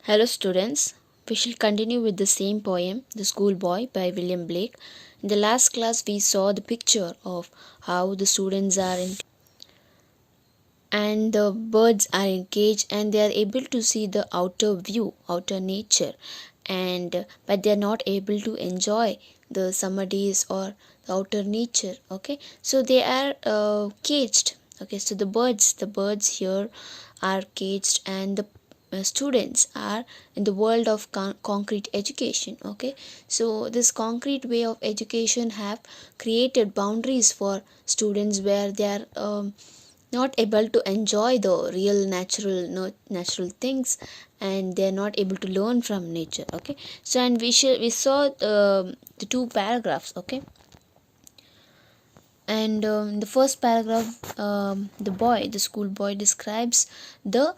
Hello, students. We shall continue with the same poem, The Schoolboy by William Blake. In the last class, we saw the picture of how the students are in and the birds are in cage and they are able to see the outer view, outer nature, and but they are not able to enjoy the summer days or the outer nature. Okay, so they are caged. Okay, so the birds here are caged, and the students are in the world of concrete education. Okay, so this concrete way of education have created boundaries for students where they are not able to enjoy the real natural natural things, and they're not able to learn from nature. Okay, so and we saw the two paragraphs. Okay, and the first paragraph, the school boy describes the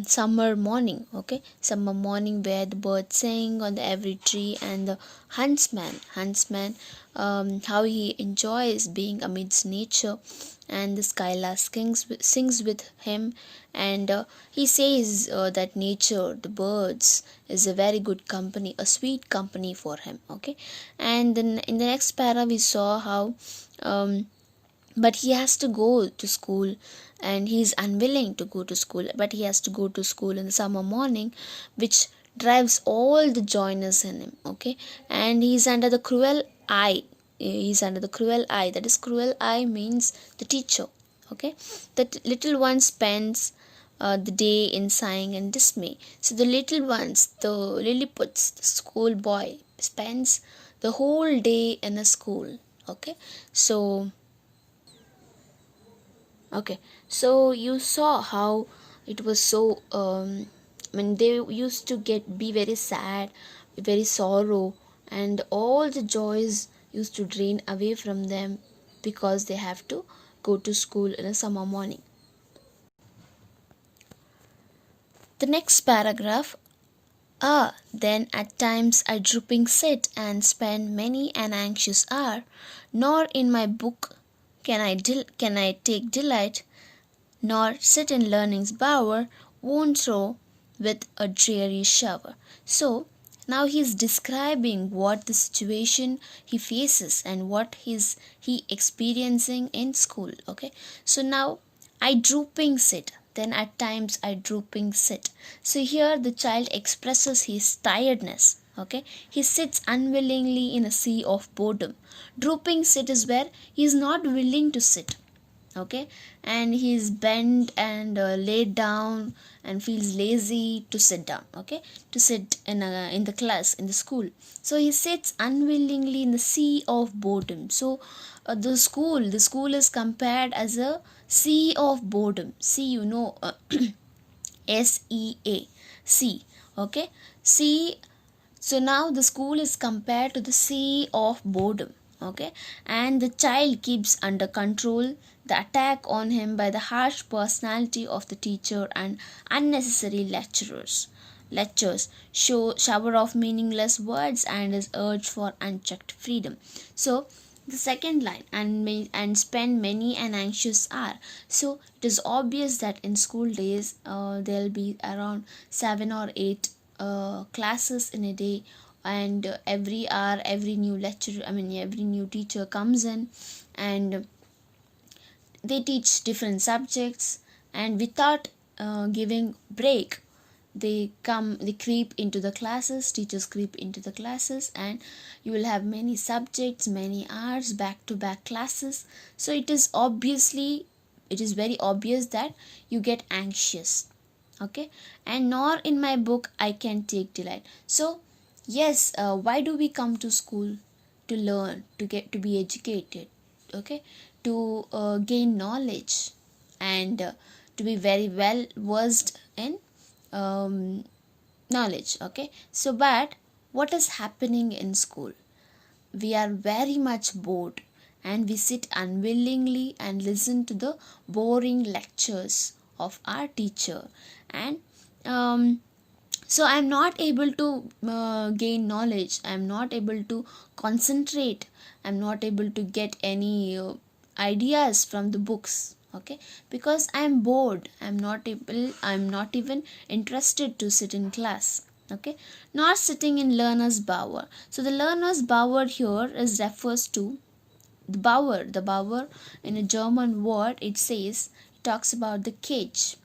summer morning. Okay, summer morning where the birds sing on the every tree, and the huntsman, how he enjoys being amidst nature, and the skylark sings with him, and he says that nature, the birds, is a very good company, a sweet company for him. Okay, and then in the next para we saw how but he has to go to school, and he's unwilling to go to school, but he has to go to school in the summer morning, which drives all the joyness in him. Okay, and he's under the cruel eye. That is, cruel eye means the teacher. Okay, that little one spends the day in sighing and dismay. So the little ones, the lilliputs, the school boy, spends the whole day in a school. Okay, so okay, so you saw how it was so when they used to get be very sad, very sorrow, and all the joys used to drain away from them because they have to go to school in a summer morning. The next paragraph. Then at times I drooping sit and spend many an anxious hour, nor in my book can I take delight, nor sit in learning's bower, won't throw with a dreary shower. So now he's describing what the situation he faces and what he experiencing in school. Okay, so now I drooping sit. Then at times I drooping sit. So here the child expresses his tiredness. Okay, he sits unwillingly in a sea of boredom. Drooping sit is where he is not willing to sit. Okay, and he's bent and laid down and feels lazy to sit down. Okay, to sit in the class, in the school. So he sits unwillingly in the sea of boredom. So the school is compared as a sea of boredom. See, sea, sea. Okay, sea. So now the school is compared to the sea of boredom. Okay, and the child keeps under control the attack on him by the harsh personality of the teacher and unnecessary lectures shower of meaningless words and his urge for unchecked freedom. So the second line, and spend many an anxious hour. So it is obvious that in school days there'll be around 7 or 8 classes in a day, and every hour every new lecturer, every new teacher comes in, and they teach different subjects, and without giving break, they creep into the classes, teachers creep into the classes, and you will have many subjects, many hours, back to back classes. So it is very obvious that you get anxious. Okay, and nor in my book I can take delight. So yes, why do we come to school? To learn, to be educated. Okay, to gain knowledge, and to be very well versed in um, knowledge. Okay, so but what is happening in school? We are very much bored, and we sit unwillingly and listen to the boring lectures of our teacher, and so I'm not able to gain knowledge, I'm not able to concentrate, I'm not able to get any ideas from the books. Okay, because I'm bored, I'm not even interested to sit in class. Okay, not sitting in learner's bower. So the learner's bower here is refers to the bower in a German word. It says, it talks about the cage.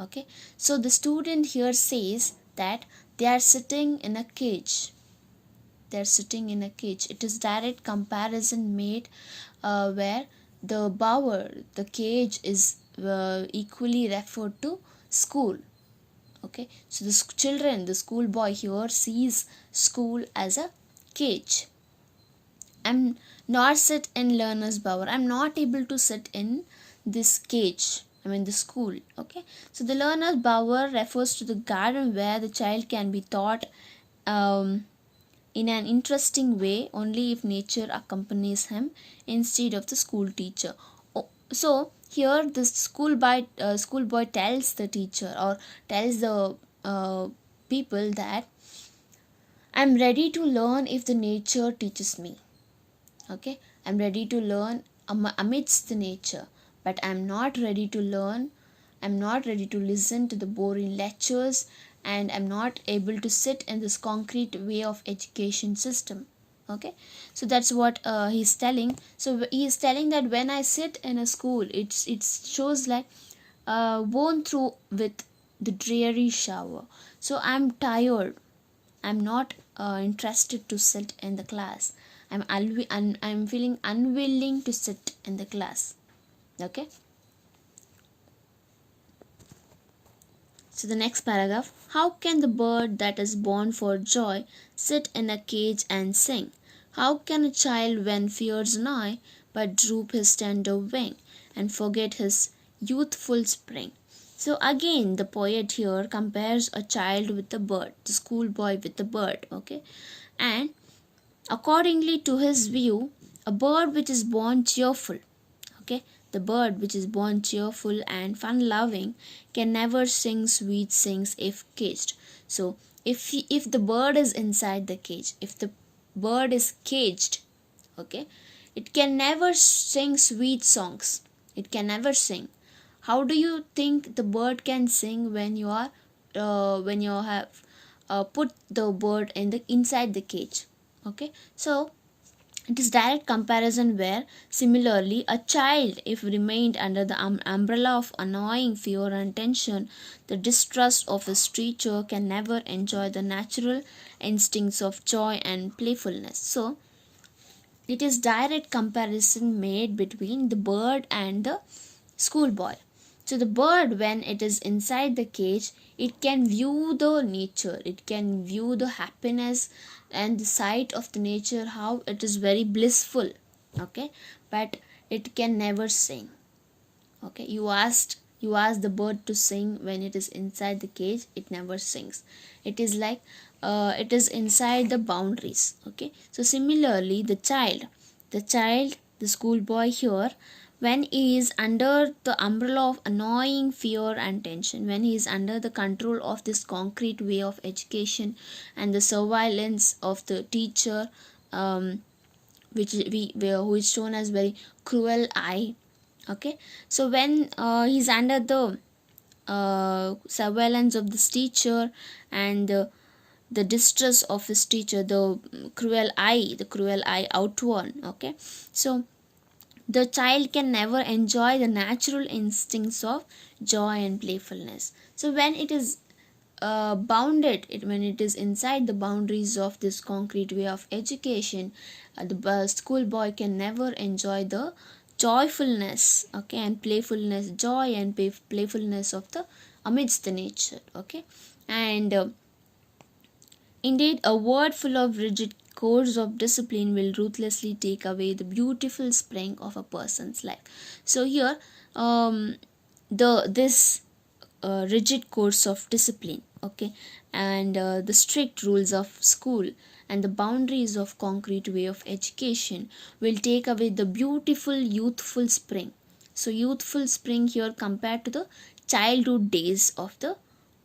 Okay, so the student here says that they are sitting in a cage. They're sitting in a cage. It is direct comparison made, where the bower, the cage, is equally referred to school. Okay, so the children, the schoolboy here sees school as a cage. I'm not sit in learner's bower. I'm not able to sit in this cage. I mean the school. Okay, so the learner's bower refers to the garden where the child can be taught um, in an interesting way only if nature accompanies him instead of the school teacher. So here the schoolboy tells the teacher, or tells the people, that I'm ready to learn if the nature teaches me. Okay, I'm ready to learn amidst the nature, but I'm not ready to listen to the boring lectures, and I'm not able to sit in this concrete way of education system. Okay, so that's what he's telling. So he is telling that when I sit in a school, it shows like worn through with the dreary shower. So I'm tired, I'm not interested to sit in the class. I'm feeling unwilling to sit in the class. Okay. So the next paragraph. How can the bird that is born for joy sit in a cage and sing? How can a child when fears nigh but droop his tender wing and forget his youthful spring? So again the poet here compares a child with a bird, the schoolboy with the bird. Okay. And accordingly to his view, a bird which is born cheerful, okay, the bird which is born cheerful and fun loving can never sing sweet sings if caged. So if the bird is inside the cage, if the bird is caged, okay, it can never sing sweet songs. It can never sing. How do you think the bird can sing when you are when you have put the bird in the inside the cage? Okay, so it is direct comparison where similarly a child, if remained under the umbrella of annoying fear and tension, the distrust of his teacher, can never enjoy the natural instincts of joy and playfulness. So it is direct comparison made between the bird and the schoolboy. So the bird, when it is inside the cage, it can view the nature, it can view the happiness and the sight of the nature, how it is very blissful. Okay, but it can never sing. Okay, you asked the bird to sing. When it is inside the cage, it never sings. It is like it is inside the boundaries. Okay, so similarly the schoolboy here, when he is under the umbrella of annoying fear and tension, when he is under the control of this concrete way of education and the surveillance of the teacher, which who is shown as very cruel eye. Okay, so when he's under the surveillance of this teacher and the distress of his teacher, the cruel eye outward. Okay, so the child can never enjoy the natural instincts of joy and playfulness. So when it is when it is inside the boundaries of this concrete way of education, the schoolboy can never enjoy the joyfulness, okay, and playfulness, joy and playfulness of the amidst the nature. Okay, and indeed, a word full of rigid codes of discipline will ruthlessly take away the beautiful spring of a person's life. So here, the this rigid course of discipline, okay, and the strict rules of school and the boundaries of concrete way of education will take away the beautiful youthful spring. So youthful spring here compared to the childhood days of the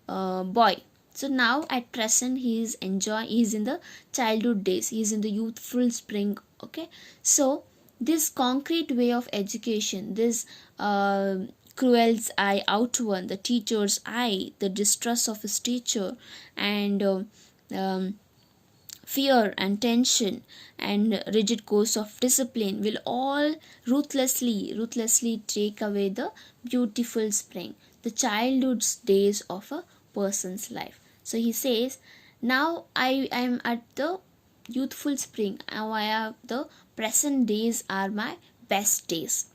boy. So now at present he is in the childhood days, he is in the youthful spring. Okay, so This concrete way of education, this cruel's eye outward, the teacher's eye, the distrust of his teacher, and um, fear and tension and rigid course of discipline will all ruthlessly take away the beautiful spring, the childhood days of a person's life. So he says, now I am at the youthful spring, now I have the present days are my best days.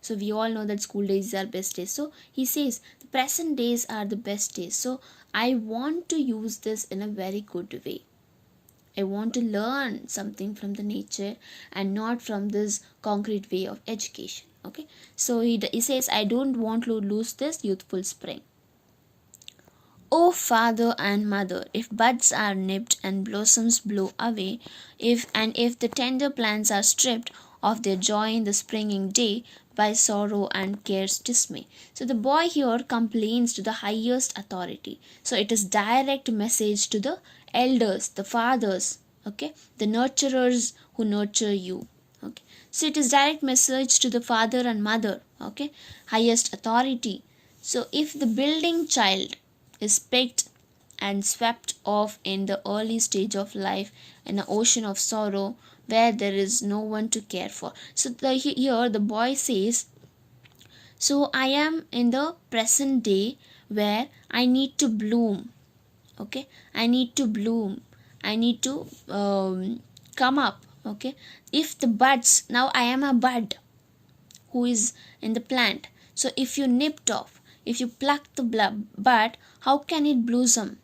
So we all know that school days are best days. So he says the present days are the best days, so I want to use this in a very good way. I want to learn something from the nature and not from this concrete way of education. Okay, so he says, I don't want to lose this youthful spring. O father and mother, if buds are nipped and blossoms blow away, if the tender plants are stripped of their joy in the springing day by sorrow and care's dismay. So the boy here complains to the highest authority. So it is direct message to the elders, the fathers, okay, the nurturers who nurture you. Okay. So it is direct message to the father and mother, okay, highest authority. So if the building child is picked and swept off in the early stage of life in an ocean of sorrow where there is no one to care for. So here the boy says, so I am in the present day where I need to bloom. Okay, I need to bloom. I need to come up. Okay, if the buds, now I am a bud who is in the plant. So if you nipped off, if you pluck the bud, how can it blossom?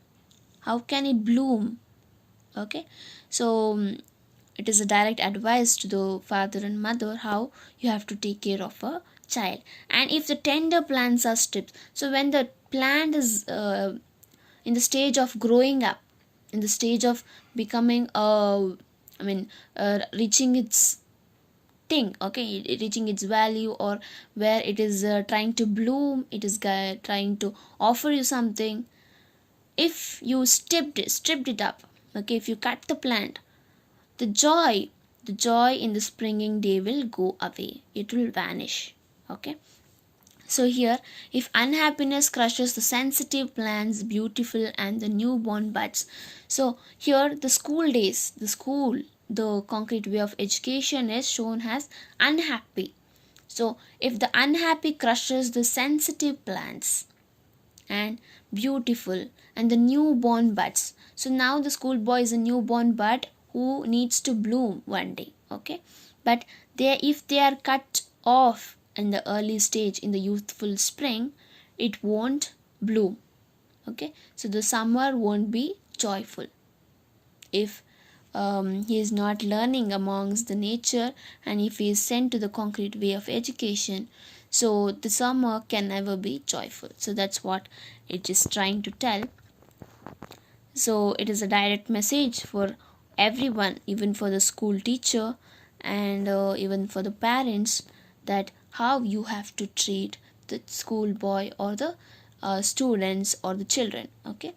How can it bloom? Okay, so it is a direct advice to the father and mother how you have to take care of a child. And if the tender plants are stripped, so when the plant is in the stage of growing up, in the stage of becoming reaching its thing, okay, reaching its value, or where it is trying to bloom, it is trying to offer you something. If you stripped it up, okay, if you cut the plant, the joy in the springing day will go away, it will vanish. Okay, so here, if unhappiness crushes the sensitive plants, beautiful and the newborn buds. So here the school days, the concrete way of education is shown as unhappy. So if the unhappy crushes the sensitive plants and beautiful and the newborn buds. So now the schoolboy is a newborn bud who needs to bloom one day. Okay, but if they are cut off in the early stage, in the youthful spring, it won't bloom. Okay, so the summer won't be joyful if he is not learning amongst the nature, and if he is sent to the concrete way of education, so the summer can never be joyful. So that's what it is trying to tell. So it is a direct message for everyone, even for the school teacher and even for the parents, that how you have to treat the school boy or the students or the children. Okay.